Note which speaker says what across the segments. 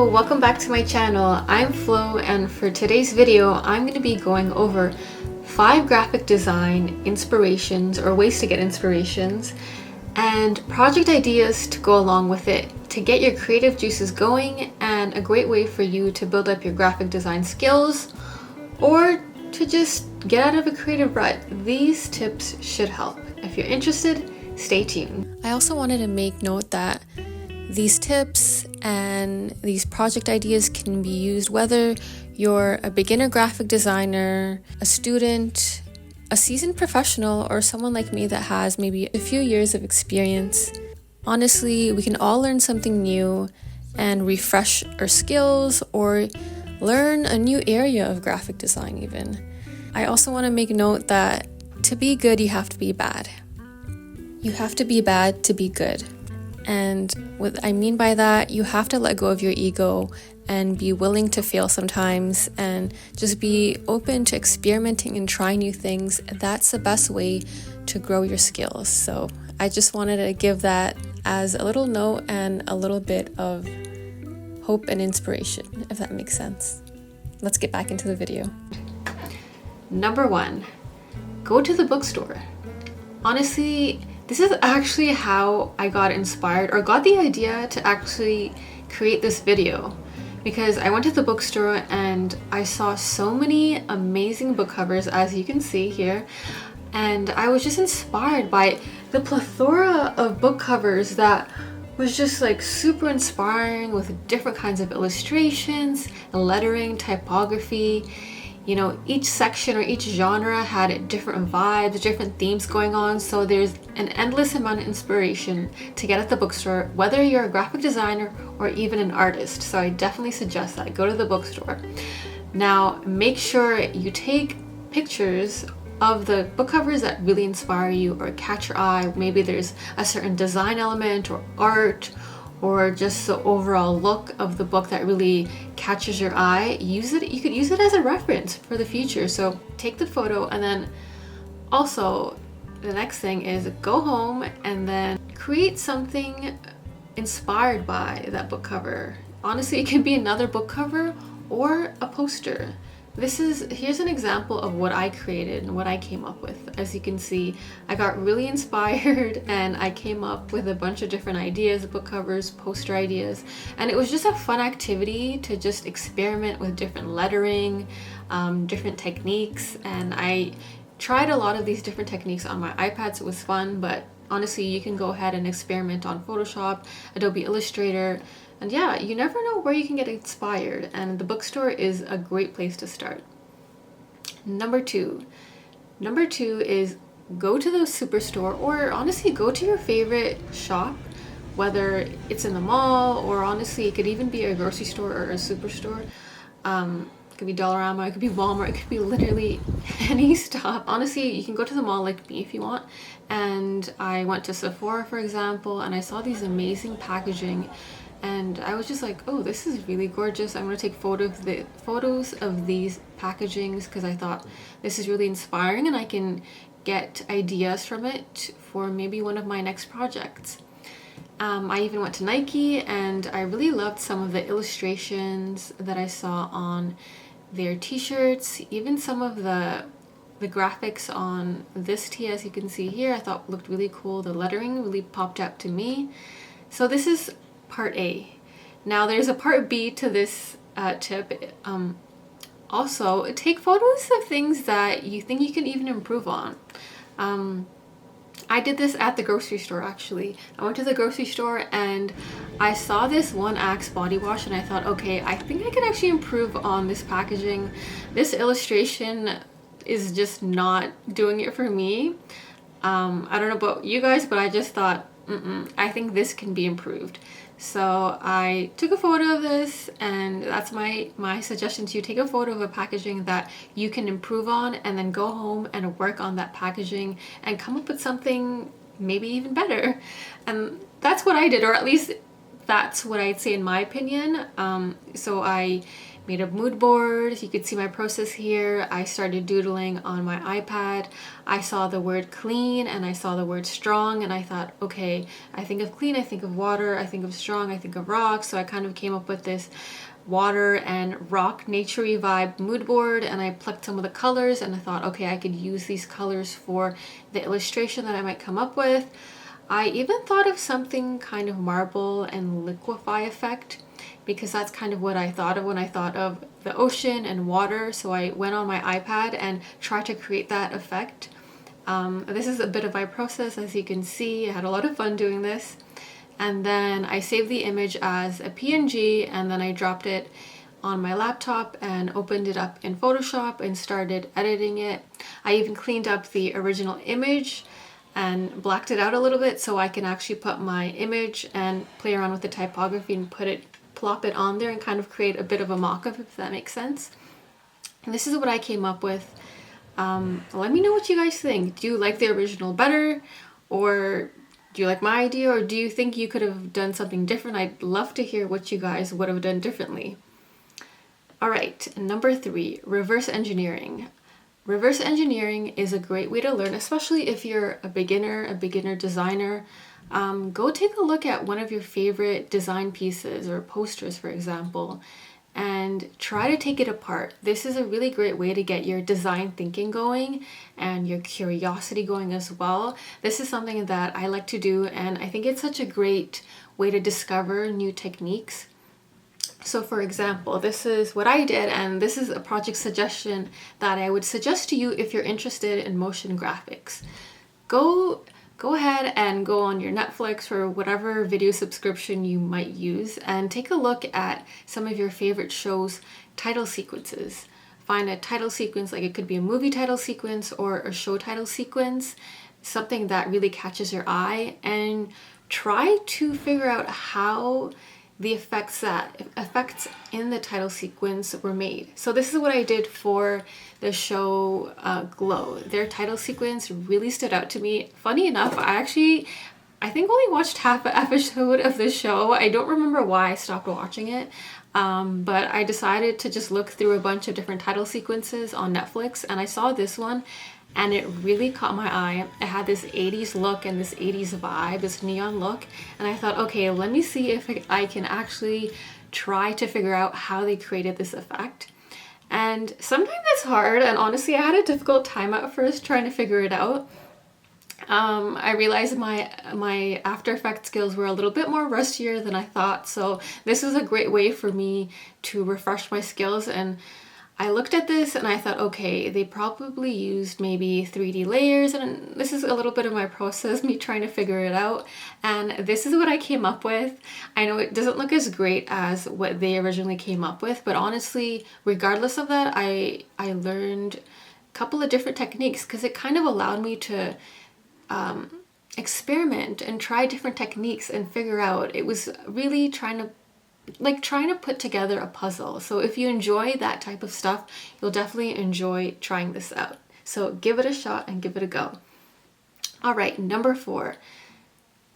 Speaker 1: Hello, welcome back to my channel. I'm Flo, and for today's video I'm going to be going over 5 graphic design inspirations or ways to get inspirations and project ideas to go along with it to get your creative juices going, and a great way for you to build up your graphic design skills or to just get out of a creative rut. These tips should help. If you're interested, stay tuned. I also wanted to make note that these tips and these project ideas can be used whether you're a beginner graphic designer, a student, a seasoned professional, or someone like me that has maybe a few years of experience. Honestly, we can all learn something new and refresh our skills or learn a new area of graphic design even. I also want to make note that to be good, you have to be bad. You have to be bad to be good. And what I mean by that, you have to let go of your ego and be willing to fail sometimes and just be open to experimenting and trying new things. That's the best way to grow your skills. So I just wanted to give that as a little note and a little bit of hope and inspiration, if that makes sense. Let's get back into the video. Number 1, go to the bookstore. Honestly, this is actually how I got inspired or got the idea to actually create this video, because I went to the bookstore and I saw so many amazing book covers, as you can see here, and I was just inspired by the plethora of book covers that was just like super inspiring, with different kinds of illustrations, lettering, typography. You know, each section or each genre had different vibes, different themes going on, so there's an endless amount of inspiration to get at the bookstore, whether you're a graphic designer or even an artist. So I definitely suggest that. Go to the bookstore. Now, make sure you take pictures of the book covers that really inspire you or catch your eye. Maybe there's a certain design element or art or just the overall look of the book that really catches your eye. Use it. You could use it as a reference for the future. So take the photo, and then also the next thing is go home and then create something inspired by that book cover. Honestly, it can be another book cover or a poster. Here's an example of what I created and what I came up with. As you can see, I got really inspired and I came up with a bunch of different ideas, book covers, poster ideas, and it was just a fun activity to just experiment with different lettering, different techniques, and I tried a lot of these different techniques on my iPad, so it was fun. But honestly, you can go ahead and experiment on Photoshop, Adobe Illustrator, and yeah, you never know where you can get inspired, and the bookstore is a great place to start. Number two is go to the superstore, or honestly go to your favorite shop, whether it's in the mall or honestly it could even be a grocery store or a superstore. It could be Dollarama, it could be Walmart, it could be literally any stop. Honestly, you can go to the mall like me if you want. And I went to Sephora, for example, and I saw these amazing packaging, and I was just like, oh, this is really gorgeous. I'm going to take photos of these packagings because I thought this is really inspiring and I can get ideas from it for maybe one of my next projects. I even went to Nike and I really loved some of the illustrations that I saw on their t-shirts. Even some of the graphics on this tee, as you can see here, I thought looked really cool. The lettering really popped out to me. So this is part A. Now there's a part B to this tip. Also, take photos of things that you think you can even improve on. I did this at the grocery store actually. I went to the grocery store and I saw this one Axe body wash and I thought, okay, I think I could actually improve on this packaging. This illustration is just not doing it for me. I don't know about you guys, but I just thought, I think this can be improved. So I took a photo of this, and that's my suggestion to you. Take a photo of a packaging that you can improve on, and then go home and work on that packaging and come up with something maybe even better. And that's what I did, or at least that's what I'd say in my opinion. So I made a mood board. You could see my process here. I started doodling on my iPad. I saw the word clean and I saw the word strong, and I thought, okay, I think of clean, I think of water, I think of strong, I think of rock. So I kind of came up with this water and rock naturey vibe mood board, and I plucked some of the colors and I thought, okay, I could use these colors for the illustration that I might come up with. I even thought of something kind of marble and liquefy effect, because that's kind of what I thought of when I thought of the ocean and water. So I went on my iPad and tried to create that effect. This is a bit of my process, as you can see. I had a lot of fun doing this. And then I saved the image as a PNG, and then I dropped it on my laptop and opened it up in Photoshop and started editing it. I even cleaned up the original image and blacked it out a little bit so I can actually put my image and play around with the typography and plop it on there and kind of create a bit of a mock-up, if that makes sense. And this is what I came up with. Let me know what you guys think. Do you like the original better, or do you like my idea, or do you think you could have done something different? I'd love to hear what you guys would have done differently. All right, number 3, reverse engineering. Reverse engineering is a great way to learn, especially if you're a beginner designer. Go take a look at one of your favorite design pieces or posters, for example, and try to take it apart. This is a really great way to get your design thinking going and your curiosity going as well. This is something that I like to do, and I think it's such a great way to discover new techniques. So for example, this is what I did, and this is a project suggestion that I would suggest to you if you're interested in motion graphics. Go ahead and go on your Netflix or whatever video subscription you might use and take a look at some of your favorite shows' title sequences. Find a title sequence, like it could be a movie title sequence or a show title sequence, something that really catches your eye, and try to figure out how the effects in the title sequence were made. So this is what I did for the show Glow. Their title sequence really stood out to me. Funny enough, I think only watched half an episode of the show. I don't remember why I stopped watching it, but I decided to just look through a bunch of different title sequences on Netflix, and I saw this one, and it really caught my eye. It had this 80s look and this 80s vibe, this neon look, and I thought, okay, let me see if I can actually try to figure out how they created this effect. And sometimes it's hard, and honestly I had a difficult time at first trying to figure it out. I realized my After Effects skills were a little bit more rustier than I thought, so this is a great way for me to refresh my skills. And I looked at this and I thought, okay, they probably used maybe 3D layers, and this is a little bit of my process, me trying to figure it out, and this is what I came up with. I know it doesn't look as great as what they originally came up with, but honestly, regardless of that, I learned a couple of different techniques because it kind of allowed me to experiment and try different techniques and figure out. It was really trying to put together a puzzle. So if you enjoy that type of stuff, you'll definitely enjoy trying this out. So give it a shot and give it a go. All right, number 4,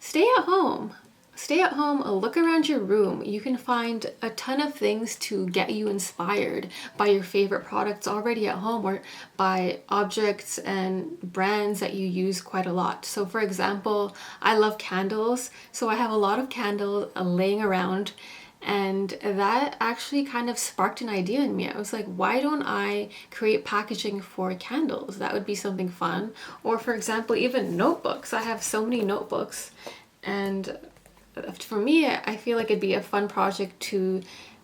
Speaker 1: stay at home. Stay at home, look around your room. You can find a ton of things to get you inspired by your favorite products already at home, or by objects and brands that you use quite a lot. So for example, I love candles, so I have a lot of candles laying around, and that actually kind of sparked an idea in me. I was like, why don't I create packaging for candles? That would be something fun. Or for example, even notebooks. I have so many notebooks, and for me, I feel like it'd be a fun project to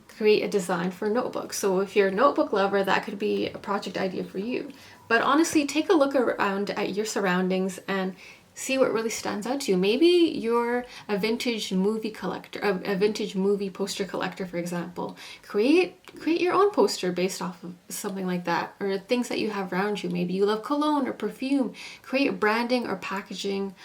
Speaker 1: create a design for notebooks. So if you're a notebook lover, that could be a project idea for you. But honestly, take a look around at your surroundings and see what really stands out to you. Maybe you're a vintage movie collector, a vintage movie poster collector, for example. Create your own poster based off of something like that, or things that you have around you. Maybe you love cologne or perfume. Create branding or packaging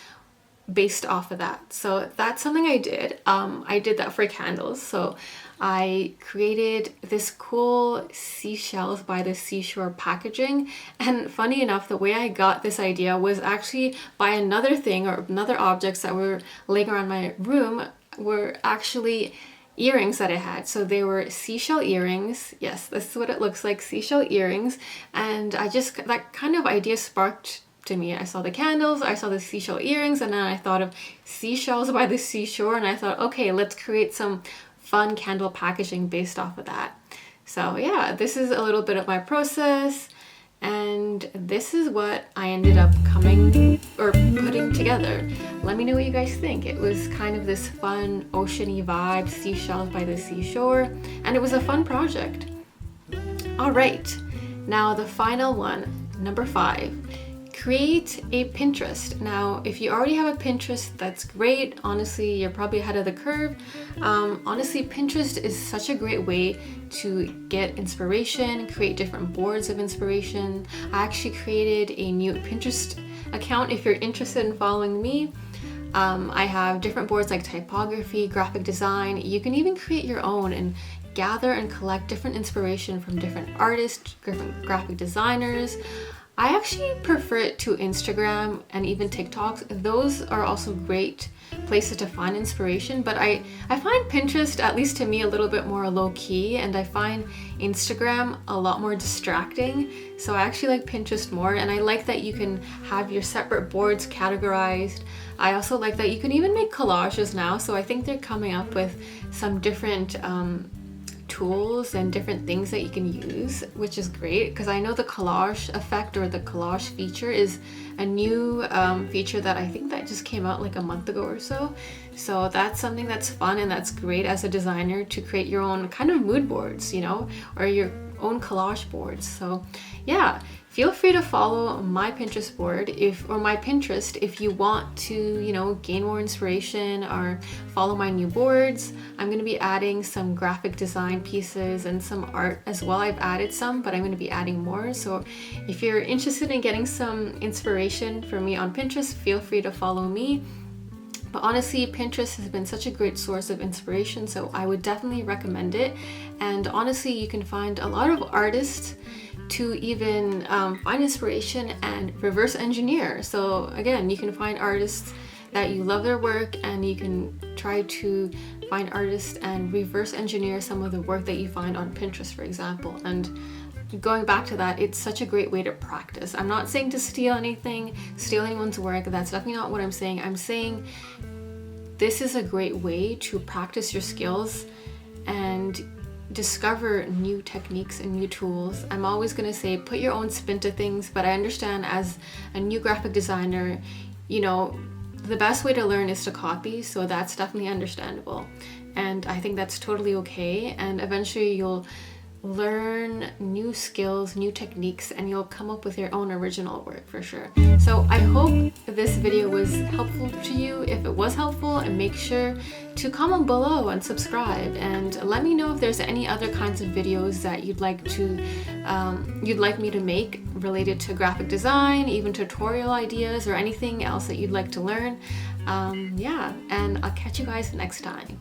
Speaker 1: based off of that. So that's something I did. I did that for candles. So I created this cool seashells by the seashore packaging. And funny enough, the way I got this idea was actually by another thing, or another objects that were laying around my room were actually earrings that I had. So they were seashell earrings. Yes, this is what it looks like, seashell earrings. And that kind of idea sparked to me. I saw the candles, I saw the seashell earrings, and then I thought of seashells by the seashore, and I thought, okay, let's create some fun candle packaging based off of that. So yeah, this is a little bit of my process, and this is what I ended up putting together. Let me know what you guys think. It was kind of this fun oceany vibe, seashells by the seashore, and it was a fun project. All right, now the final one, number 5. Create a Pinterest. Now, if you already have a Pinterest, that's great. Honestly, you're probably ahead of the curve. Honestly, Pinterest is such a great way to get inspiration, create different boards of inspiration. I actually created a new Pinterest account if you're interested in following me. I have different boards like typography, graphic design. You can even create your own and gather and collect different inspiration from different artists, different graphic designers. I actually prefer it to Instagram and even TikToks. Those are also great places to find inspiration, but I find Pinterest, at least to me, a little bit more low-key, and I find Instagram a lot more distracting. So I actually like Pinterest more, and I like that you can have your separate boards categorized. I also like that you can even make collages now, so I think they're coming up with some different tools and different things that you can use, which is great, because I know the collage effect or the collage feature is a new feature that I think that just came out like a month ago or so. So that's something that's fun and that's great as a designer, to create your own kind of mood boards, you know, or your own collage boards. So yeah, feel free to follow my Pinterest board or my Pinterest if you want to, you know, gain more inspiration or follow my new boards. I'm going to be adding some graphic design pieces and some art as well. I've added some, but I'm going to be adding more. So if you're interested in getting some inspiration from me on Pinterest, feel free to follow me. But honestly, Pinterest has been such a great source of inspiration, so I would definitely recommend it. And honestly, you can find a lot of artists to even find inspiration and reverse engineer. So again, you can find artists that you love their work, and you can try to find artists and reverse engineer some of the work that you find on Pinterest, for example. And going back to that, it's such a great way to practice. I'm not saying to steal anyone's work. That's definitely not what I'm saying. I'm saying this is a great way to practice your skills and discover new techniques and new tools. I'm always going to say put your own spin to things, but I understand as a new graphic designer, you know, the best way to learn is to copy, so that's definitely understandable. And I think that's totally okay, and eventually you'll learn new skills, new techniques, and you'll come up with your own original work for sure. So I hope this video was helpful to you. If it was helpful, and make sure to comment below and subscribe, and let me know if there's any other kinds of videos that you'd like me to make related to graphic design, even tutorial ideas or anything else that you'd like to learn. Yeah, and I'll catch you guys next time.